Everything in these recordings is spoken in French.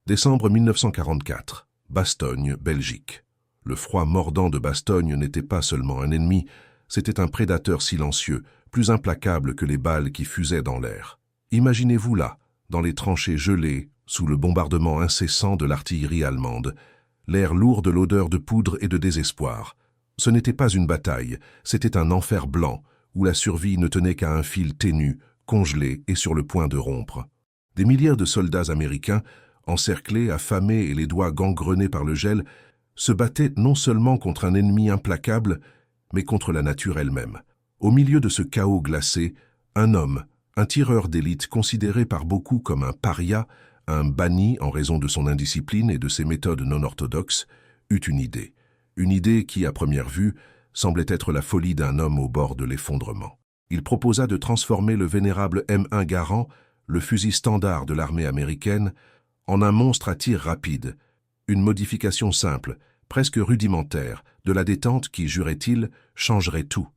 Décembre 1944, Bastogne, Belgique. Le froid mordant de Bastogne n'était pas seulement un ennemi, c'était un prédateur silencieux, plus implacable que les balles qui fusaient dans l'air. Imaginez-vous là, dans les tranchées gelées, sous le bombardement incessant de l'artillerie allemande, l'air lourd de l'odeur de poudre et de désespoir. Ce n'était pas une bataille, c'était un enfer blanc, où la survie ne tenait qu'à un fil ténu, congelé et sur le point de rompre. Des milliers de soldats américains, encerclés, affamés et les doigts gangrenés par le gel, se battaient non seulement contre un ennemi implacable, mais contre la nature elle-même. Au milieu de ce chaos glacé, un homme, un tireur d'élite considéré par beaucoup comme un paria, un banni en raison de son indiscipline et de ses méthodes non orthodoxes, eut une idée. Une idée qui, à première vue, semblait être la folie d'un homme au bord de l'effondrement. Il proposa de transformer le vénérable M1 Garand, le fusil standard de l'armée américaine, en un monstre à tir rapide, une modification simple, presque rudimentaire, de la détente qui, jurait-il, changerait tout.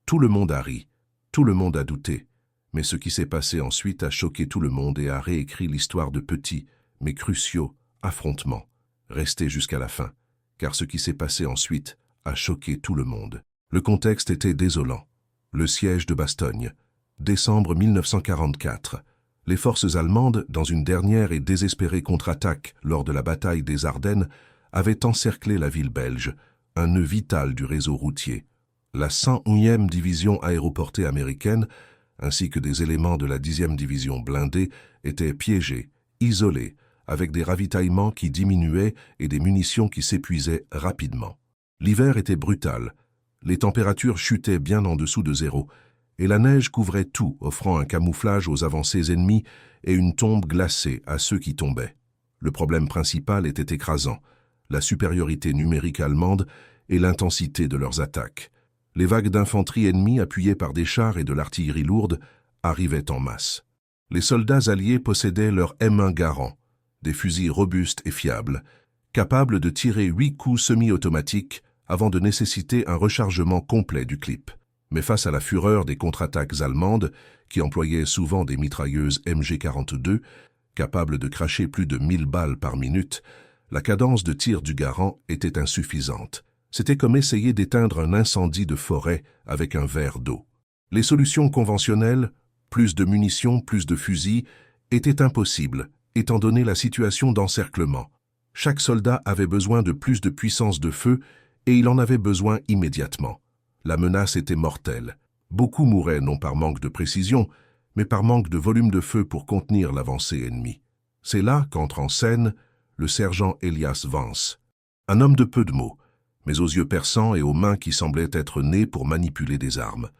Tout le monde a ri, tout le monde a douté, mais ce qui s'est passé ensuite a choqué tout le monde et a réécrit l'histoire de petits, mais cruciaux, affrontements, restés jusqu'à la fin, car ce qui s'est passé ensuite a choqué tout le monde. Le contexte était désolant. Le siège de Bastogne, décembre 1944. Les forces allemandes, dans une dernière et désespérée contre-attaque lors de la bataille des Ardennes, avaient encerclé la ville belge, un nœud vital du réseau routier. La 101e division aéroportée américaine, ainsi que des éléments de la 10e division blindée, étaient piégés, isolés, avec des ravitaillements qui diminuaient et des munitions qui s'épuisaient rapidement. L'hiver était brutal, les températures chutaient bien en dessous de zéro, et la neige couvrait tout, offrant un camouflage aux avancées ennemies et une tombe glacée à ceux qui tombaient. Le problème principal était écrasant, la supériorité numérique allemande et l'intensité de leurs attaques. Les vagues d'infanterie ennemie appuyées par des chars et de l'artillerie lourde arrivaient en masse. Les soldats alliés possédaient leur M1 Garand, des fusils robustes et fiables, capables de tirer 8 coups semi-automatiques avant de nécessiter un rechargement complet du clip. Mais face à la fureur des contre-attaques allemandes, qui employaient souvent des mitrailleuses MG42, capables de cracher plus de 1000 balles par minute, la cadence de tir du Garand était insuffisante. C'était comme essayer d'éteindre un incendie de forêt avec un verre d'eau. Les solutions conventionnelles, plus de munitions, plus de fusils, étaient impossibles, étant donné la situation d'encerclement. Chaque soldat avait besoin de plus de puissance de feu et il en avait besoin immédiatement. La menace était mortelle. Beaucoup mouraient non par manque de précision, mais par manque de volume de feu pour contenir l'avancée ennemie. C'est là qu'entre en scène le sergent Elias Vance. Un homme de peu de mots, mais aux yeux perçants et aux mains qui semblaient être nées pour manipuler des armes.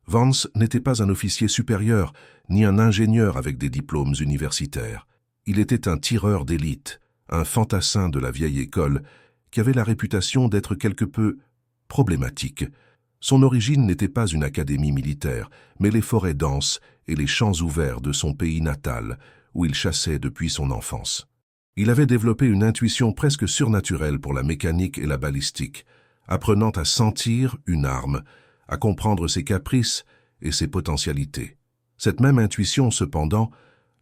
Vance n'était pas un officier supérieur, ni un ingénieur avec des diplômes universitaires. Il était un tireur d'élite, un fantassin de la vieille école, qui avait la réputation d'être quelque peu problématique. Son origine n'était pas une académie militaire, mais les forêts denses et les champs ouverts de son pays natal, où il chassait depuis son enfance. Il avait développé une intuition presque surnaturelle pour la mécanique et la balistique, apprenant à sentir une arme, à comprendre ses caprices et ses potentialités. Cette même intuition, cependant,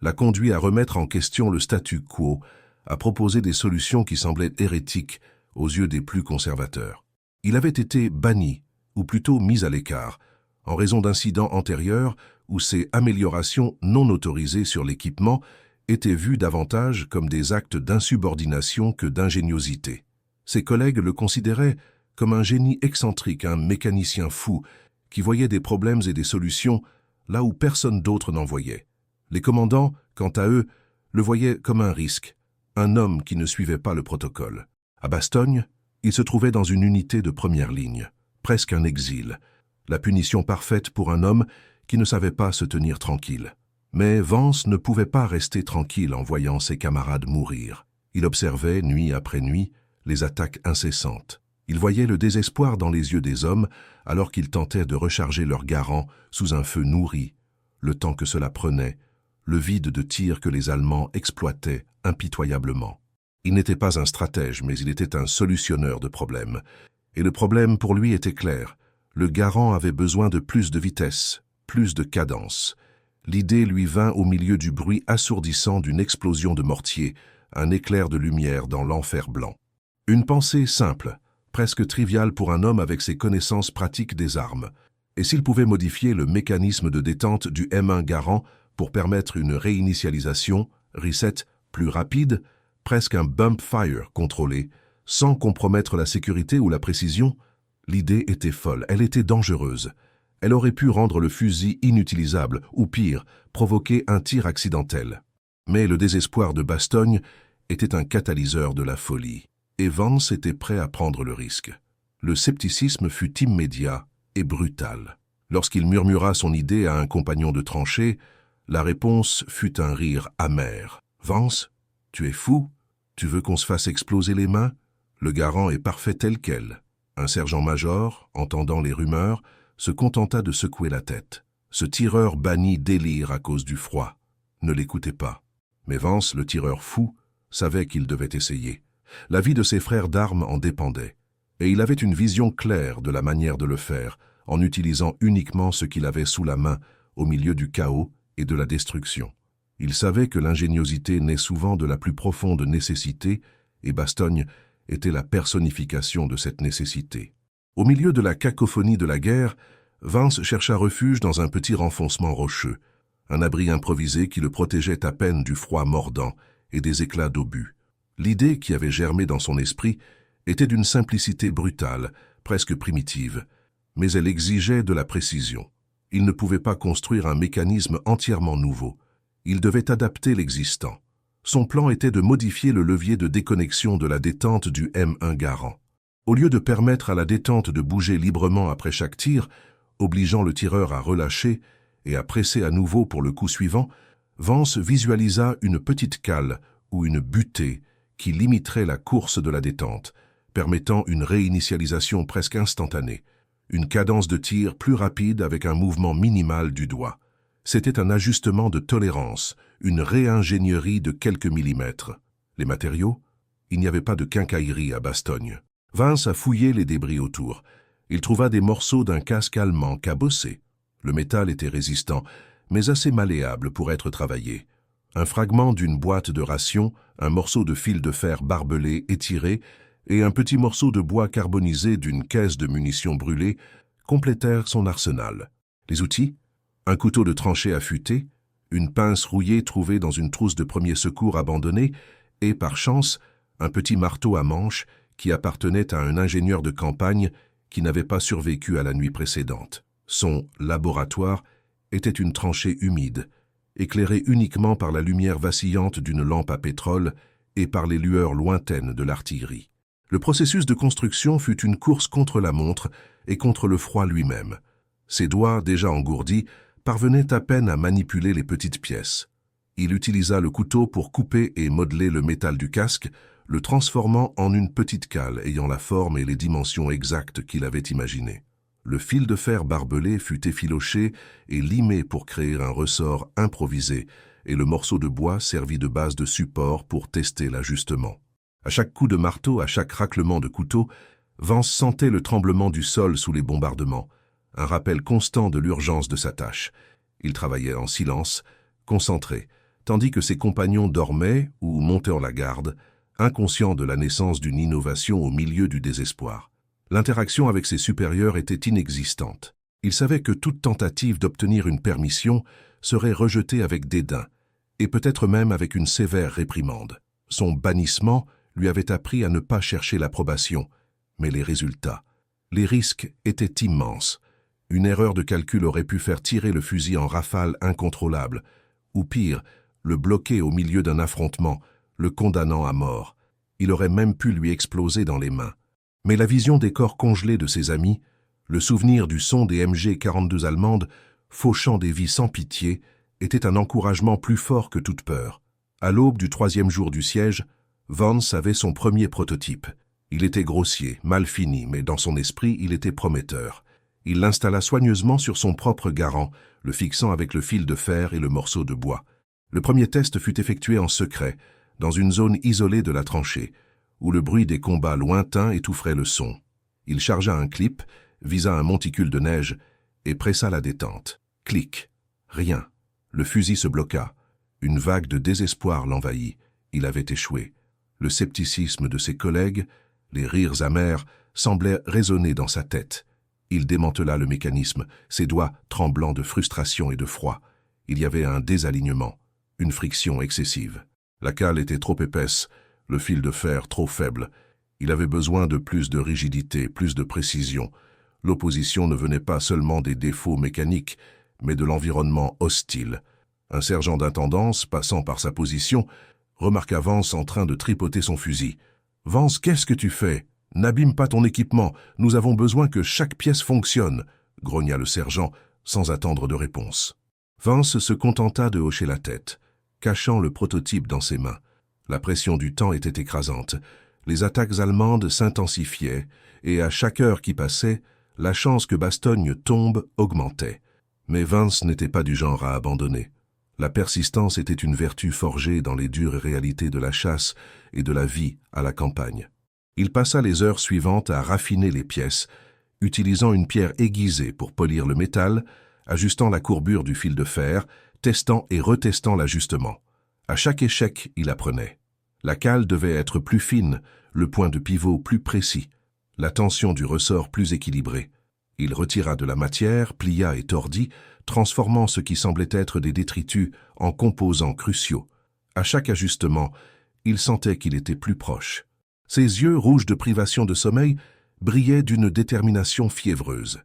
l'a conduit à remettre en question le statu quo, à proposer des solutions qui semblaient hérétiques aux yeux des plus conservateurs. Il avait été banni, ou plutôt mis à l'écart, en raison d'incidents antérieurs où ces améliorations non autorisées sur l'équipement étaient vues davantage comme des actes d'insubordination que d'ingéniosité. Ses collègues le considéraient comme un génie excentrique, un mécanicien fou, qui voyait des problèmes et des solutions là où personne d'autre n'en voyait. Les commandants, quant à eux, le voyaient comme un risque, un homme qui ne suivait pas le protocole. À Bastogne, il se trouvait dans une unité de première ligne, presque un exil, la punition parfaite pour un homme qui ne savait pas se tenir tranquille. Mais Vance ne pouvait pas rester tranquille en voyant ses camarades mourir. Il observait, nuit après nuit, les attaques incessantes. Il voyait le désespoir dans les yeux des hommes alors qu'ils tentaient de recharger leur Garand sous un feu nourri, le temps que cela prenait, le vide de tir que les Allemands exploitaient impitoyablement. Il n'était pas un stratège, mais il était un solutionneur de problèmes. Et le problème pour lui était clair. Le Garand avait besoin de plus de vitesse, plus de cadence. L'idée lui vint au milieu du bruit assourdissant d'une explosion de mortier, un éclair de lumière dans l'enfer blanc. Une pensée simple, presque triviale pour un homme avec ses connaissances pratiques des armes. Et s'il pouvait modifier le mécanisme de détente du M1 Garand pour permettre une réinitialisation, reset, plus rapide, presque un bump fire contrôlé, sans compromettre la sécurité ou la précision, l'idée était folle, elle était dangereuse. Elle aurait pu rendre le fusil inutilisable, ou pire, provoquer un tir accidentel. Mais le désespoir de Bastogne était un catalyseur de la folie, et Vance était prêt à prendre le risque. Le scepticisme fut immédiat et brutal. Lorsqu'il murmura son idée à un compagnon de tranchée, la réponse fut un rire amer. « Vance, tu es fou? Tu veux qu'on se fasse exploser les mains? Le Garand est parfait tel quel. » Un sergent-major, entendant les rumeurs, se contenta de secouer la tête. Ce tireur banni délire à cause du froid. Ne l'écoutez pas. Mais Vance, le tireur fou, savait qu'il devait essayer. La vie de ses frères d'armes en dépendait. Et il avait une vision claire de la manière de le faire, en utilisant uniquement ce qu'il avait sous la main, au milieu du chaos et de la destruction. Il savait que l'ingéniosité naît souvent de la plus profonde nécessité, et Bastogne était la personnification de cette nécessité. Au milieu de la cacophonie de la guerre, Vance chercha refuge dans un petit renfoncement rocheux, un abri improvisé qui le protégeait à peine du froid mordant et des éclats d'obus. L'idée qui avait germé dans son esprit était d'une simplicité brutale, presque primitive, mais elle exigeait de la précision. Il ne pouvait pas construire un mécanisme entièrement nouveau. Il devait adapter l'existant. Son plan était de modifier le levier de déconnexion de la détente du M1 Garand. Au lieu de permettre à la détente de bouger librement après chaque tir, obligeant le tireur à relâcher et à presser à nouveau pour le coup suivant, Vance visualisa une petite cale ou une butée qui limiterait la course de la détente, permettant une réinitialisation presque instantanée, une cadence de tir plus rapide avec un mouvement minimal du doigt. C'était un ajustement de tolérance, une réingénierie de quelques millimètres. Les matériaux? Il n'y avait pas de quincaillerie à Bastogne. Vance a fouillé les débris autour. Il trouva des morceaux d'un casque allemand cabossé. Le métal était résistant, mais assez malléable pour être travaillé. Un fragment d'une boîte de rations, un morceau de fil de fer barbelé étiré et un petit morceau de bois carbonisé d'une caisse de munitions brûlées complétèrent son arsenal. Les outils? Un couteau de tranchée affûté, une pince rouillée trouvée dans une trousse de premiers secours abandonnée et, par chance, un petit marteau à manche qui appartenait à un ingénieur de campagne qui n'avait pas survécu à la nuit précédente. Son laboratoire était une tranchée humide, éclairée uniquement par la lumière vacillante d'une lampe à pétrole et par les lueurs lointaines de l'artillerie. Le processus de construction fut une course contre la montre et contre le froid lui-même. Ses doigts, déjà engourdis, parvenaient à peine à manipuler les petites pièces. Il utilisa le couteau pour couper et modeler le métal du casque, le transformant en une petite cale ayant la forme et les dimensions exactes qu'il avait imaginées. Le fil de fer barbelé fut effiloché et limé pour créer un ressort improvisé, et le morceau de bois servit de base de support pour tester l'ajustement. À chaque coup de marteau, à chaque raclement de couteau, Vance sentait le tremblement du sol sous les bombardements, un rappel constant de l'urgence de sa tâche. Il travaillait en silence, concentré, tandis que ses compagnons dormaient ou montaient en la garde, inconscients de la naissance d'une innovation au milieu du désespoir. L'interaction avec ses supérieurs était inexistante. Il savait que toute tentative d'obtenir une permission serait rejetée avec dédain, et peut-être même avec une sévère réprimande. Son bannissement lui avait appris à ne pas chercher l'approbation, mais les résultats. Les risques étaient immenses. Une erreur de calcul aurait pu faire tirer le fusil en rafale incontrôlable, ou pire, le bloquer au milieu d'un affrontement, le condamnant à mort. Il aurait même pu lui exploser dans les mains. Mais la vision des corps congelés de ses amis, le souvenir du son des MG-42 allemandes, fauchant des vies sans pitié, était un encouragement plus fort que toute peur. À l'aube du 3e jour du siège, Vance avait son premier prototype. Il était grossier, mal fini, mais dans son esprit, il était prometteur. Il l'installa soigneusement sur son propre garant, le fixant avec le fil de fer et le morceau de bois. Le premier test fut effectué en secret, dans une zone isolée de la tranchée, où le bruit des combats lointains étoufferait le son. Il chargea un clip, visa un monticule de neige et pressa la détente. Clic. Rien. Le fusil se bloqua. Une vague de désespoir l'envahit. Il avait échoué. Le scepticisme de ses collègues, les rires amers, semblaient résonner dans sa tête. Il démantela le mécanisme, ses doigts tremblants de frustration et de froid. Il y avait un désalignement, une friction excessive. La cale était trop épaisse, le fil de fer trop faible. Il avait besoin de plus de rigidité, plus de précision. L'opposition ne venait pas seulement des défauts mécaniques, mais de l'environnement hostile. Un sergent d'intendance, passant par sa position, remarqua Vance en train de tripoter son fusil. « Vance, qu'est-ce que tu fais? N'abîme pas ton équipement, nous avons besoin que chaque pièce fonctionne » grogna le sergent, sans attendre de réponse. Vance se contenta de hocher la tête, cachant le prototype dans ses mains. La pression du temps était écrasante. Les attaques allemandes s'intensifiaient, et à chaque heure qui passait, la chance que Bastogne tombe augmentait. Mais Vance n'était pas du genre à abandonner. La persistance était une vertu forgée dans les dures réalités de la chasse et de la vie à la campagne. Il passa les heures suivantes à raffiner les pièces, utilisant une pierre aiguisée pour polir le métal, ajustant la courbure du fil de fer, testant et retestant l'ajustement. À chaque échec, il apprenait. La cale devait être plus fine, le point de pivot plus précis, la tension du ressort plus équilibrée. Il retira de la matière, plia et tordit, transformant ce qui semblait être des détritus en composants cruciaux. À chaque ajustement, il sentait qu'il était plus proche. Ses yeux, rouges de privation de sommeil, brillaient d'une détermination fiévreuse.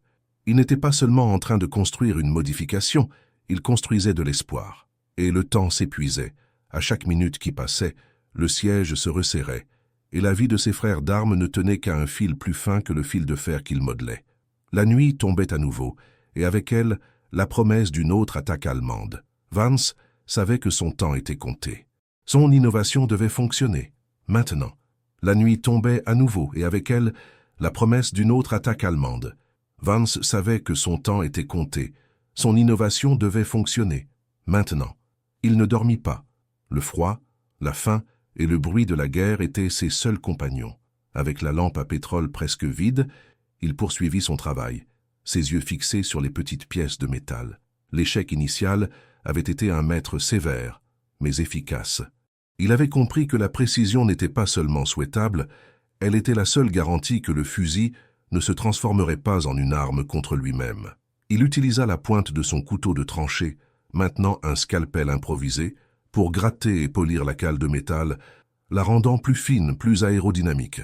Il n'était pas seulement en train de construire une modification, il construisait de l'espoir. Et le temps s'épuisait. À chaque minute qui passait, le siège se resserrait, et la vie de ses frères d'armes ne tenait qu'à un fil plus fin que le fil de fer qu'il modelait. La nuit tombait à nouveau, et avec elle, la promesse d'une autre attaque allemande. Vance savait que son temps était compté. Son innovation devait fonctionner, maintenant. La nuit tombait à nouveau, et avec elle, la promesse d'une autre attaque allemande. Vance savait que son temps était compté. Son innovation devait fonctionner, maintenant. Il ne dormit pas. Le froid, la faim et le bruit de la guerre étaient ses seuls compagnons. Avec la lampe à pétrole presque vide, il poursuivit son travail, ses yeux fixés sur les petites pièces de métal. L'échec initial avait été un maître sévère, mais efficace. Il avait compris que la précision n'était pas seulement souhaitable, elle était la seule garantie que le fusil ne se transformerait pas en une arme contre lui-même. Il utilisa la pointe de son couteau de tranchée, maintenant un scalpel improvisé, pour gratter et polir la cale de métal, la rendant plus fine, plus aérodynamique.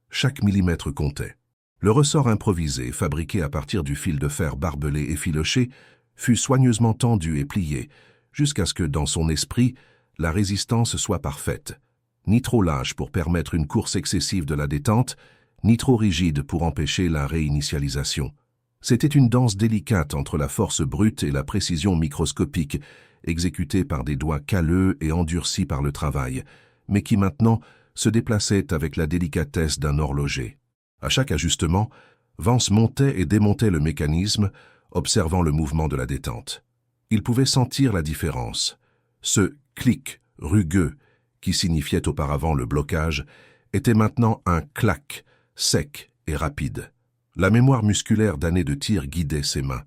Chaque millimètre comptait. Le ressort improvisé, fabriqué à partir du fil de fer barbelé et filoché, fut soigneusement tendu et plié, jusqu'à ce que, dans son esprit, la résistance soit parfaite. Ni trop lâche pour permettre une course excessive de la détente, ni trop rigide pour empêcher la réinitialisation. C'était une danse délicate entre la force brute et la précision microscopique, exécutée par des doigts calleux et endurcis par le travail, mais qui maintenant se déplaçait avec la délicatesse d'un horloger. À chaque ajustement, Vance montait et démontait le mécanisme, observant le mouvement de la détente. Il pouvait sentir la différence. Ce clic rugueux, qui signifiait auparavant le blocage, était maintenant un clac, sec et rapide. La mémoire musculaire d'années de tir guidait ses mains.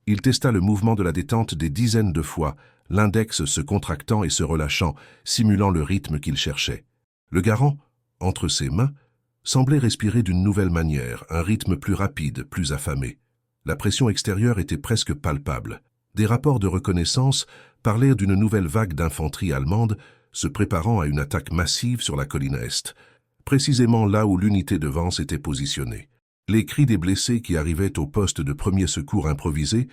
Il testa le mouvement de la détente des dizaines de fois, l'index se contractant et se relâchant, simulant le rythme qu'il cherchait. Le garant, entre ses mains, semblait respirer d'une nouvelle manière, un rythme plus rapide, plus affamé. La pression extérieure était presque palpable. Des rapports de reconnaissance parlaient d'une nouvelle vague d'infanterie allemande se préparant à une attaque massive sur la colline Est, précisément là où l'unité de Vance était positionnée. Les cris des blessés qui arrivaient au poste de premier secours improvisé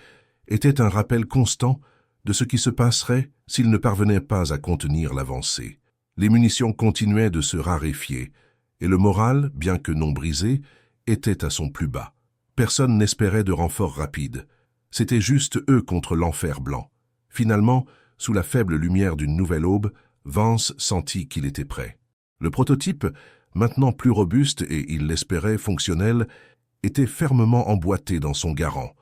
étaient un rappel constant de ce qui se passerait s'ils ne parvenaient pas à contenir l'avancée. Les munitions continuaient de se raréfier, et le moral, bien que non brisé, était à son plus bas. Personne n'espérait de renfort rapide. C'était juste eux contre l'enfer blanc. Finalement, sous la faible lumière d'une nouvelle aube, Vance sentit qu'il était prêt. Le prototype, maintenant plus robuste et, il l'espérait, fonctionnel, était fermement emboîté dans son garant.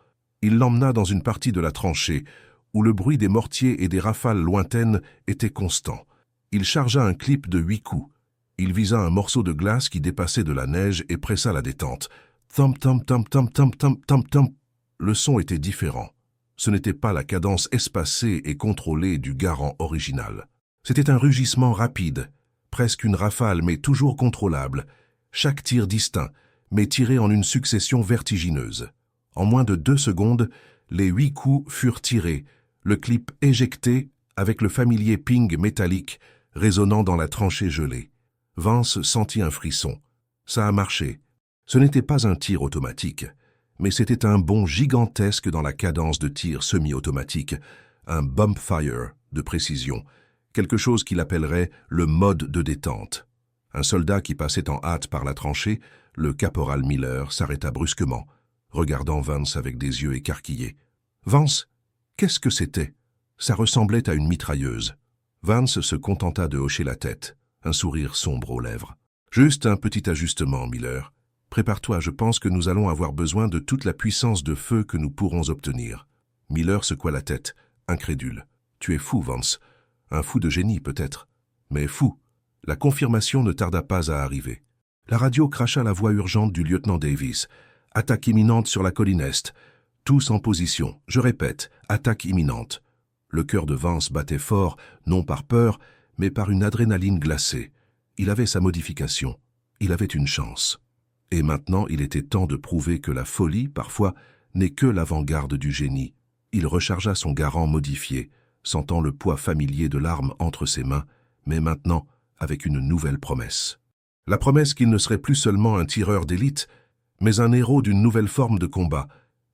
Il l'emmena dans une partie de la tranchée, où le bruit des mortiers et des rafales lointaines était constant. Il chargea un clip de 8 coups. Il visa un morceau de glace qui dépassait de la neige et pressa la détente. Thump, thump, thump, thump, thump, thump, thump, thump. Le son était différent. Ce n'était pas la cadence espacée et contrôlée du garant original. C'était un rugissement rapide, presque une rafale mais toujours contrôlable, chaque tir distinct, mais tiré en une succession vertigineuse. En moins de 2 secondes, les 8 coups furent tirés, le clip éjecté avec le familier ping métallique résonnant dans la tranchée gelée. Vance sentit un frisson. Ça a marché. Ce n'était pas un tir automatique, mais c'était un bond gigantesque dans la cadence de tir semi-automatique, un bump fire de précision, quelque chose qu'il appellerait le mode de détente. Un soldat qui passait en hâte par la tranchée, le caporal Miller, s'arrêta brusquement, regardant Vance avec des yeux écarquillés. « Vance, qu'est-ce que c'était ?» Ça ressemblait à une mitrailleuse. Vance se contenta de hocher la tête, un sourire sombre aux lèvres. « Juste un petit ajustement, Miller. Prépare-toi, je pense que nous allons avoir besoin de toute la puissance de feu que nous pourrons obtenir. » Miller secoua la tête, incrédule. « Tu es fou, Vance. Un fou de génie, peut-être. Mais fou. » La confirmation ne tarda pas à arriver. La radio cracha la voix urgente du lieutenant Davis. « Attaque imminente sur la colline Est. Tous en position. Je répète, attaque imminente. » Le cœur de Vance battait fort, non par peur, mais par une adrénaline glacée. Il avait sa modification. Il avait une chance. Et maintenant, il était temps de prouver que la folie, parfois, n'est que l'avant-garde du génie. Il rechargea son garand modifié, sentant le poids familier de l'arme entre ses mains, mais maintenant avec une nouvelle promesse. La promesse qu'il ne serait plus seulement un tireur d'élite, mais un héros d'une nouvelle forme de combat,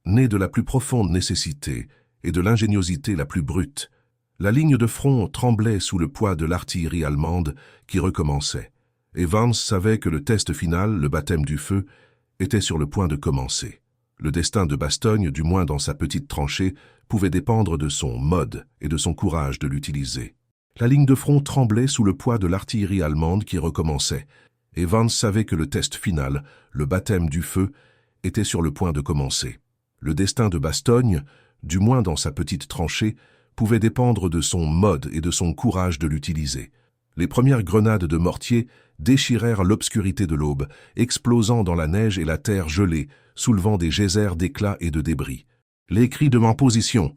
né de la plus profonde nécessité et de l'ingéniosité la plus brute. La ligne de front tremblait sous le poids de l'artillerie allemande qui recommençait, et Vance savait que le test final, le baptême du feu, était sur le point de commencer. Le destin de Bastogne, du moins dans sa petite tranchée, pouvait dépendre de son mode et de son courage de l'utiliser. La ligne de front tremblait sous le poids de l'artillerie allemande qui recommençait, et Vance savait que le test final, le baptême du feu, était sur le point de commencer. Le destin de Bastogne, du moins dans sa petite tranchée, pouvait dépendre de son mode et de son courage de l'utiliser. Les premières grenades de mortier déchirèrent l'obscurité de l'aube, explosant dans la neige et la terre gelée, soulevant des geysers d'éclats et de débris. Les cris de « en position »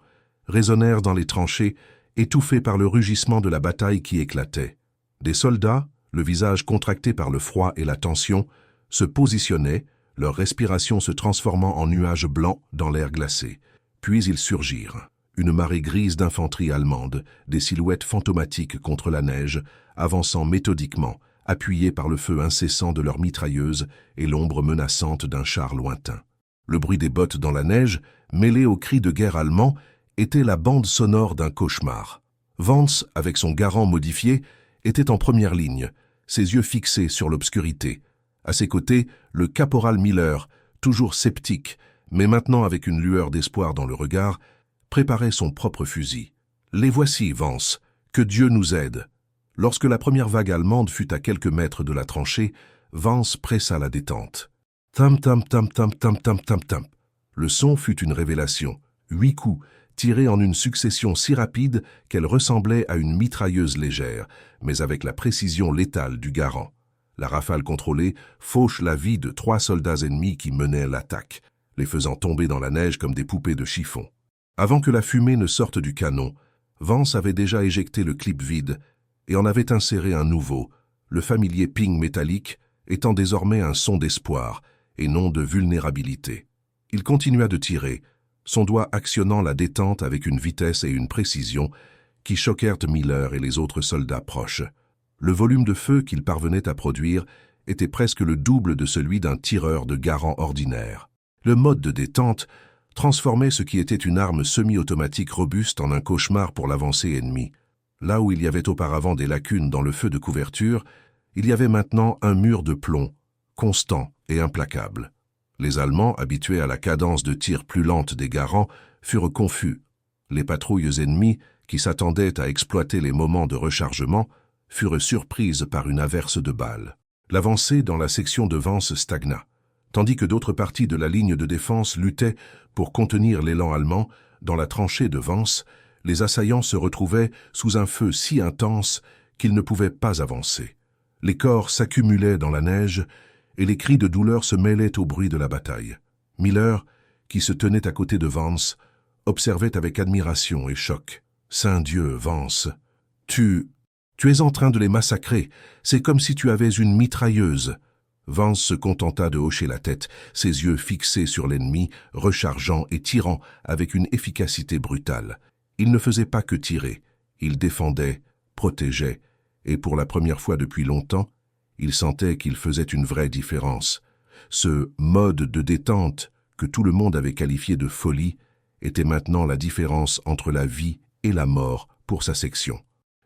résonnèrent dans les tranchées, étouffés par le rugissement de la bataille qui éclatait. Des soldats, le visage contracté par le froid et la tension, se positionnaient, leur respiration se transformant en nuages blancs dans l'air glacé. Puis ils surgirent. Une marée grise d'infanterie allemande, des silhouettes fantomatiques contre la neige, avançant méthodiquement, appuyés par le feu incessant de leurs mitrailleuses et l'ombre menaçante d'un char lointain. Le bruit des bottes dans la neige, mêlé aux cris de guerre allemands, était la bande sonore d'un cauchemar. Vance, avec son garand modifié, était en première ligne, ses yeux fixés sur l'obscurité. À ses côtés, le caporal Miller, toujours sceptique, mais maintenant avec une lueur d'espoir dans le regard, préparait son propre fusil. « Les voici, Vance. Que Dieu nous aide. » Lorsque la première vague allemande fut à quelques mètres de la tranchée, Vance pressa la détente. Tam tam tam tam tam tam tam tam. Le son fut une révélation. 8 coups, tirés en une succession si rapide qu'elle ressemblait à une mitrailleuse légère, mais avec la précision létale du garand. La rafale contrôlée fauche la vie de 3 soldats ennemis qui menaient l'attaque, les faisant tomber dans la neige comme des poupées de chiffon. Avant que la fumée ne sorte du canon, Vance avait déjà éjecté le clip vide et en avait inséré un nouveau, le familier ping métallique étant désormais un son d'espoir et non de vulnérabilité. Il continua de tirer, son doigt actionnant la détente avec une vitesse et une précision qui choquèrent Miller et les autres soldats proches. Le volume de feu qu'il parvenait à produire était presque le double de celui d'un tireur de garand ordinaire. Le mode de détente transformait ce qui était une arme semi-automatique robuste en un cauchemar pour l'avancée ennemie. Là où il y avait auparavant des lacunes dans le feu de couverture, il y avait maintenant un mur de plomb, constant et implacable. Les Allemands, habitués à la cadence de tir plus lente des garants, furent confus. Les patrouilles ennemies, qui s'attendaient à exploiter les moments de rechargement, furent surprises par une averse de balles. L'avancée dans la section de Vance stagna, tandis que d'autres parties de la ligne de défense luttaient pour contenir l'élan allemand. Dans la tranchée de Vance, les assaillants se retrouvaient sous un feu si intense qu'ils ne pouvaient pas avancer. Les corps s'accumulaient dans la neige et les cris de douleur se mêlaient au bruit de la bataille. Miller, qui se tenait à côté de Vance, observait avec admiration et choc. « Saint Dieu, Vance, tu... » Tu es en train de les massacrer. C'est comme si tu avais une mitrailleuse. » Vance se contenta de hocher la tête, ses yeux fixés sur l'ennemi, rechargeant et tirant avec une efficacité brutale. Il ne faisait pas que tirer. Il défendait, protégeait, et pour la première fois depuis longtemps, il sentait qu'il faisait une vraie différence. Ce mode de détente, que tout le monde avait qualifié de folie, était maintenant la différence entre la vie et la mort pour sa section.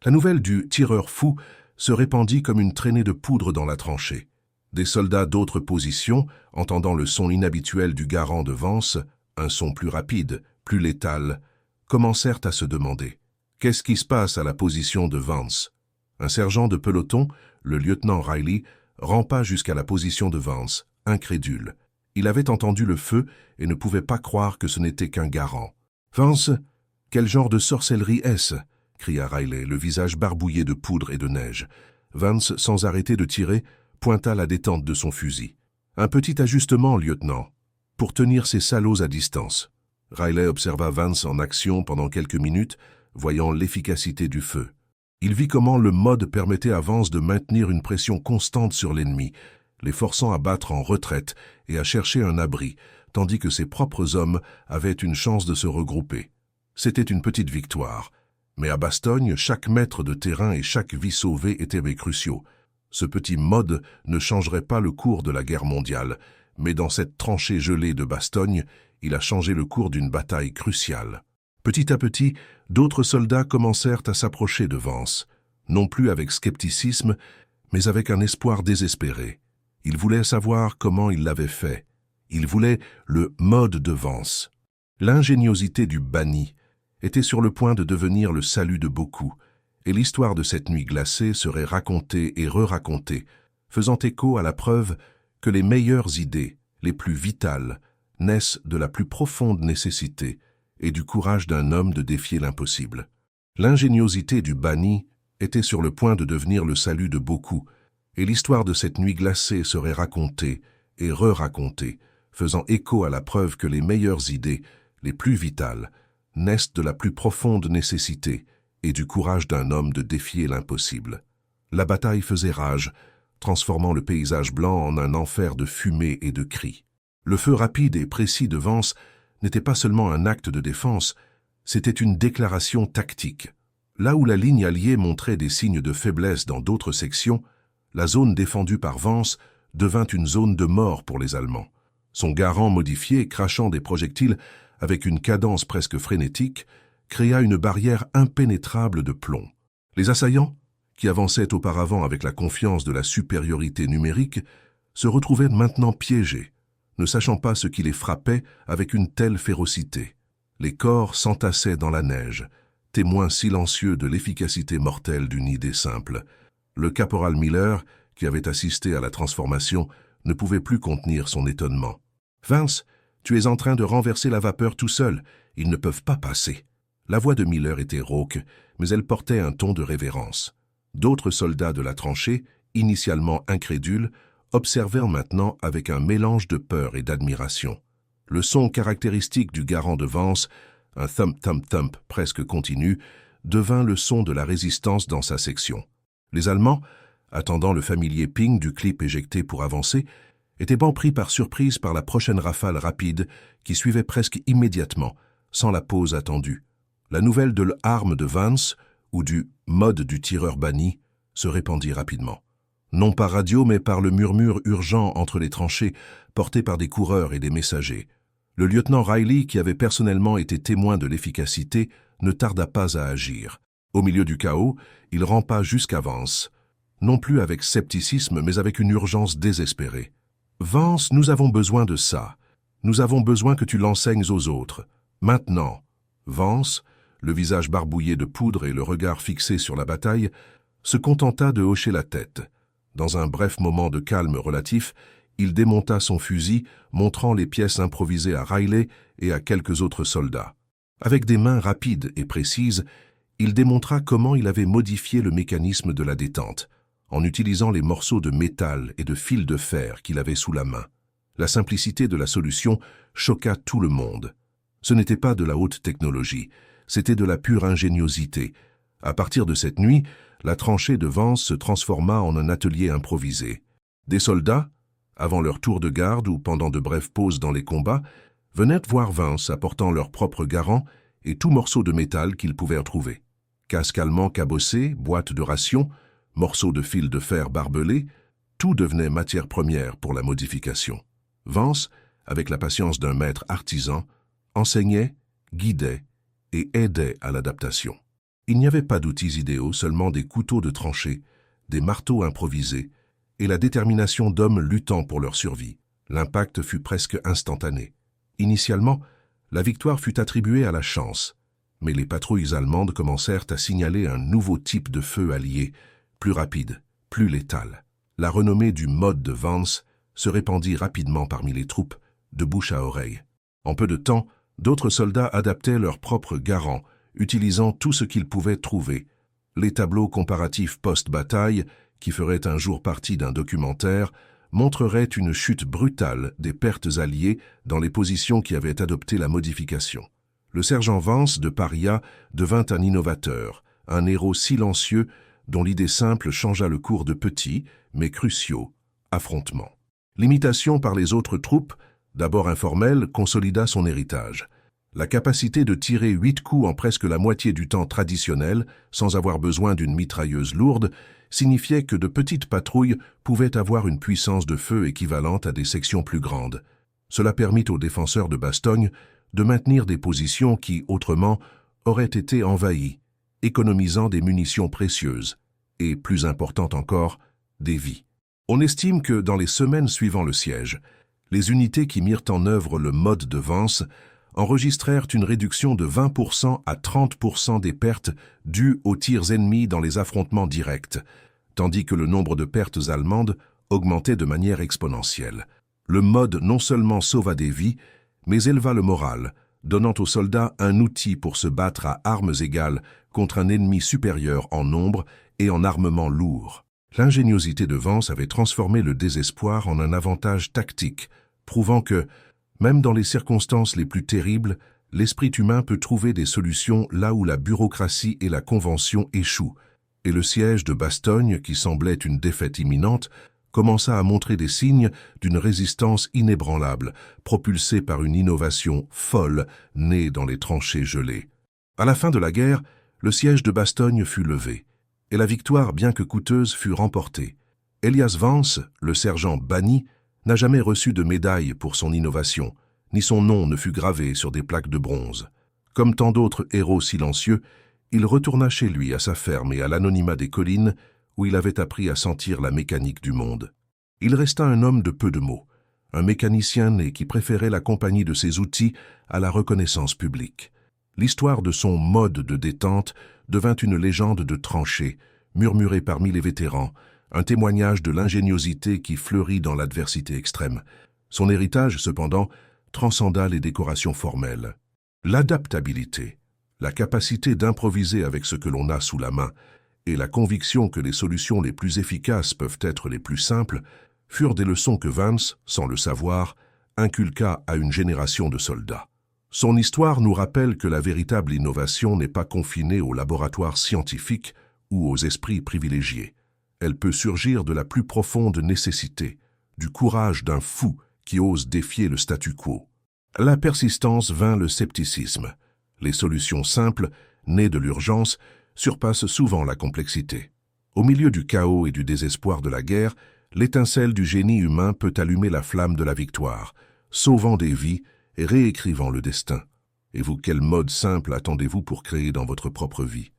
La nouvelle du tireur fou se répandit comme une traînée de poudre dans la tranchée. Des soldats d'autres positions, entendant le son inhabituel du garand de Vance, un son plus rapide, plus létal, commencèrent à se demander « Qu'est-ce qui se passe à la position de Vance ?» Un sergent de peloton, le lieutenant Riley, rampa jusqu'à la position de Vance, incrédule. Il avait entendu le feu et ne pouvait pas croire que ce n'était qu'un garand. « Vance, quel genre de sorcellerie est-ce » cria Riley, le visage barbouillé de poudre et de neige. Vance, sans arrêter de tirer, pointa la détente de son fusil. « Un petit ajustement, lieutenant, pour tenir ces salauds à distance. » Riley observa Vance en action pendant quelques minutes, voyant l'efficacité du feu. Il vit comment le mode permettait à Vance de maintenir une pression constante sur l'ennemi, les forçant à battre en retraite et à chercher un abri, tandis que ses propres hommes avaient une chance de se regrouper. C'était une petite victoire. Mais à Bastogne, chaque mètre de terrain et chaque vie sauvée étaient cruciaux. Ce petit mode ne changerait pas le cours de la guerre mondiale, mais dans cette tranchée gelée de Bastogne, il a changé le cours d'une bataille cruciale. Petit à petit, d'autres soldats commencèrent à s'approcher de Vance, non plus avec scepticisme, mais avec un espoir désespéré. Ils voulaient savoir comment il l'avait fait. Ils voulaient le mode de Vance. L'ingéniosité du banni était sur le point de devenir le salut de beaucoup, et l'histoire de cette nuit glacée serait racontée et re-racontée, faisant écho à la preuve que les meilleures idées, les plus vitales, naissent de la plus profonde nécessité et du courage d'un homme de défier l'impossible. L'ingéniosité du banni était sur le point de devenir le salut de beaucoup, et l'histoire de cette nuit glacée serait racontée et re-racontée, faisant écho à la preuve que les meilleures idées, les plus vitales, naissent de la plus profonde nécessité et du courage d'un homme de défier l'impossible. La bataille faisait rage, transformant le paysage blanc en un enfer de fumée et de cris. Le feu rapide et précis de Vance n'était pas seulement un acte de défense, c'était une déclaration tactique. Là où la ligne alliée montrait des signes de faiblesse dans d'autres sections, la zone défendue par Vance devint une zone de mort pour les Allemands. Son garand modifié, crachant des projectiles avec une cadence presque frénétique, créa une barrière impénétrable de plomb. Les assaillants, qui avançaient auparavant avec la confiance de la supériorité numérique, se retrouvaient maintenant piégés, ne sachant pas ce qui les frappait avec une telle férocité. Les corps s'entassaient dans la neige, témoins silencieux de l'efficacité mortelle d'une idée simple. Le caporal Miller, qui avait assisté à la transformation, ne pouvait plus contenir son étonnement. « Vance, tu es en train de renverser la vapeur tout seul, ils ne peuvent pas passer. » La voix de Miller était rauque, mais elle portait un ton de révérence. D'autres soldats de la tranchée, initialement incrédules, observèrent maintenant avec un mélange de peur et d'admiration. Le son caractéristique du garand de Vance, un thump-thump-thump presque continu, devint le son de la résistance dans sa section. Les Allemands, attendant le familier ping du clip éjecté pour avancer, étaient pris par surprise par la prochaine rafale rapide qui suivait presque immédiatement, sans la pause attendue. La nouvelle de l'arme de Vance, ou du mode du tireur banni, se répandit rapidement. Non par radio, mais par le murmure urgent entre les tranchées, porté par des coureurs et des messagers. Le lieutenant Riley, qui avait personnellement été témoin de l'efficacité, ne tarda pas à agir. Au milieu du chaos, il rampa jusqu'à Vance, non plus avec scepticisme, mais avec une urgence désespérée. « Vance, nous avons besoin de ça. Nous avons besoin que tu l'enseignes aux autres. Maintenant. » Vance, le visage barbouillé de poudre et le regard fixé sur la bataille, se contenta de hocher la tête. Dans un bref moment de calme relatif, il démonta son fusil, montrant les pièces improvisées à Riley et à quelques autres soldats. Avec des mains rapides et précises, il démontra comment il avait modifié le mécanisme de la détente, en utilisant les morceaux de métal et de fils de fer qu'il avait sous la main. La simplicité de la solution choqua tout le monde. Ce n'était pas de la haute technologie, c'était de la pure ingéniosité. À partir de cette nuit, la tranchée de Vance se transforma en un atelier improvisé. Des soldats, avant leur tour de garde ou pendant de brèves pauses dans les combats, venaient voir Vance apportant leur propre garant et tout morceau de métal qu'ils pouvaient trouver. Casque allemand cabossé, boîte de rations, morceaux de fil de fer barbelés, tout devenait matière première pour la modification. Vance, avec la patience d'un maître artisan, enseignait, guidait et aidait à l'adaptation. Il n'y avait pas d'outils idéaux, seulement des couteaux de tranchée, des marteaux improvisés et la détermination d'hommes luttant pour leur survie. L'impact fut presque instantané. Initialement, la victoire fut attribuée à la chance, mais les patrouilles allemandes commencèrent à signaler un nouveau type de feu allié, plus rapide, plus létal. La renommée du mode de Vance se répandit rapidement parmi les troupes, de bouche à oreille. En peu de temps, d'autres soldats adaptaient leur propre garant, utilisant tout ce qu'ils pouvaient trouver. Les tableaux comparatifs post-bataille, qui feraient un jour partie d'un documentaire, montreraient une chute brutale des pertes alliées dans les positions qui avaient adopté la modification. Le sergent Vance de Paria devint un innovateur, un héros silencieux dont l'idée simple changea le cours de petits, mais cruciaux, affrontements. L'imitation par les autres troupes, d'abord informelle, consolida son héritage. La capacité de tirer 8 coups en presque la moitié du temps traditionnel, sans avoir besoin d'une mitrailleuse lourde, signifiait que de petites patrouilles pouvaient avoir une puissance de feu équivalente à des sections plus grandes. Cela permit aux défenseurs de Bastogne de maintenir des positions qui, autrement, auraient été envahies, économisant des munitions précieuses et, plus important encore, des vies. On estime que, dans les semaines suivant le siège, les unités qui mirent en œuvre le mode de Vance enregistrèrent une réduction de 20% à 30% des pertes dues aux tirs ennemis dans les affrontements directs, tandis que le nombre de pertes allemandes augmentait de manière exponentielle. Le mode non seulement sauva des vies, mais éleva le moral, donnant aux soldats un outil pour se battre à armes égales contre un ennemi supérieur en nombre et en armement lourd. L'ingéniosité de Vance avait transformé le désespoir en un avantage tactique, prouvant que, même dans les circonstances les plus terribles, l'esprit humain peut trouver des solutions là où la bureaucratie et la convention échouent, et le siège de Bastogne, qui semblait une défaite imminente, commença à montrer des signes d'une résistance inébranlable, propulsée par une innovation folle née dans les tranchées gelées. À la fin de la guerre, le siège de Bastogne fut levé, et la victoire, bien que coûteuse, fut remportée. Elias Vance, le sergent banni, n'a jamais reçu de médaille pour son innovation, ni son nom ne fut gravé sur des plaques de bronze. Comme tant d'autres héros silencieux, il retourna chez lui à sa ferme et à l'anonymat des collines, où il avait appris à sentir la mécanique du monde. Il resta un homme de peu de mots, un mécanicien né qui préférait la compagnie de ses outils à la reconnaissance publique. L'histoire de son mode de détente devint une légende de tranchée, murmurée parmi les vétérans, un témoignage de l'ingéniosité qui fleurit dans l'adversité extrême. Son héritage, cependant, transcenda les décorations formelles. L'adaptabilité, la capacité d'improviser avec ce que l'on a sous la main, et la conviction que les solutions les plus efficaces peuvent être les plus simples, furent des leçons que Vance, sans le savoir, inculqua à une génération de soldats. Son histoire nous rappelle que la véritable innovation n'est pas confinée aux laboratoires scientifiques ou aux esprits privilégiés. Elle peut surgir de la plus profonde nécessité, du courage d'un fou qui ose défier le statu quo. La persistance vainc le scepticisme. Les solutions simples, nées de l'urgence, surpassent souvent la complexité. Au milieu du chaos et du désespoir de la guerre, l'étincelle du génie humain peut allumer la flamme de la victoire, sauvant des vies et réécrivant le destin. Et vous, quel mode simple attendez-vous pour créer dans votre propre vie?